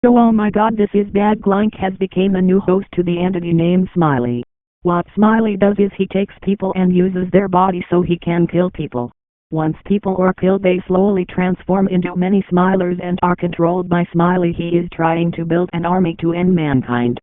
Oh my god, this is bad. Glunk has become a new host to the entity named Smiley. What Smiley does is he takes people and uses their body so he can kill people. Once people are killed, they slowly transform into many Smilers and are controlled by Smiley. He is trying to build an army to end mankind.